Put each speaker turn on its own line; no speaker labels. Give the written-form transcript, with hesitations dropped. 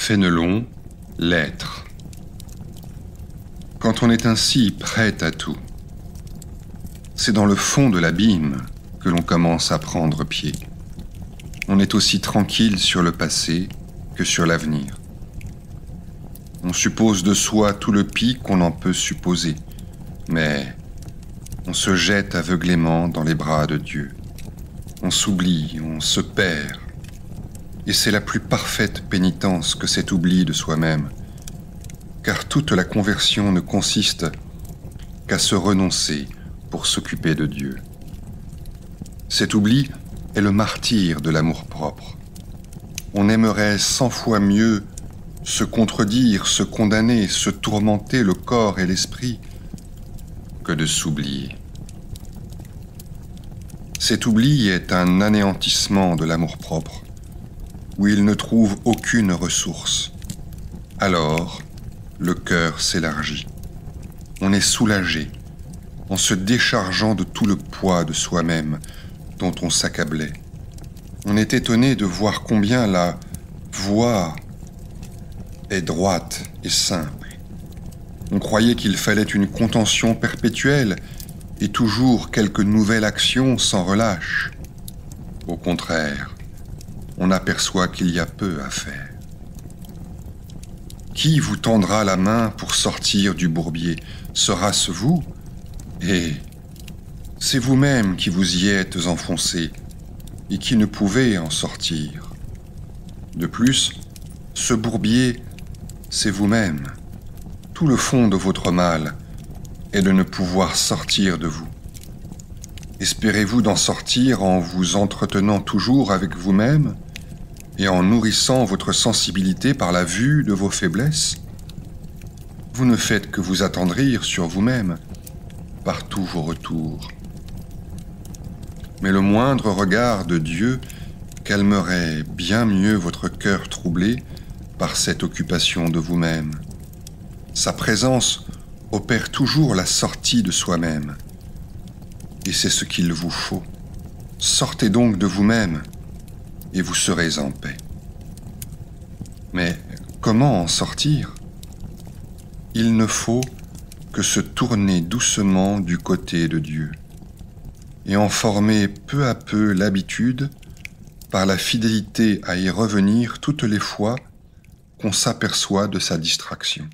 Fénelon, l'être. Quand on est ainsi prêt à tout, c'est dans le fond de l'abîme que l'on commence à prendre pied. On est aussi tranquille sur le passé que sur l'avenir. On suppose de soi tout le pis qu'on en peut supposer, mais on se jette aveuglément dans les bras de Dieu. On s'oublie, on se perd. Et c'est la plus parfaite pénitence que cet oubli de soi-même, car toute la conversion ne consiste qu'à se renoncer pour s'occuper de Dieu. Cet oubli est le martyre de l'amour-propre. On aimerait 100 fois mieux se contredire, se condamner, se tourmenter le corps et l'esprit que de s'oublier. Cet oubli est un anéantissement de l'amour-propre, où il ne trouve aucune ressource. Alors, le cœur s'élargit. On est soulagé en se déchargeant de tout le poids de soi-même dont on s'accablait. On est étonné de voir combien la voie est droite et simple. On croyait qu'il fallait une contention perpétuelle et toujours quelque nouvelle action sans relâche. Au contraire, on aperçoit qu'il y a peu à faire. Qui vous tendra la main pour sortir du bourbier? Sera-ce vous? Et c'est vous-même qui vous y êtes enfoncé et qui ne pouvez en sortir. De plus, ce bourbier, c'est vous-même. Tout le fond de votre mal est de ne pouvoir sortir de vous. Espérez-vous d'en sortir en vous entretenant toujours avec vous-même et en nourrissant votre sensibilité par la vue de vos faiblesses? Vous ne faites que vous attendrir sur vous-même par tous vos retours. Mais le moindre regard de Dieu calmerait bien mieux votre cœur troublé par cette occupation de vous-même. Sa présence opère toujours la sortie de soi-même. Et c'est ce qu'il vous faut. Sortez donc de vous-même et vous serez en paix. Mais comment en sortir? Il ne faut que se tourner doucement du côté de Dieu et en former peu à peu l'habitude par la fidélité à y revenir toutes les fois qu'on s'aperçoit de sa distraction.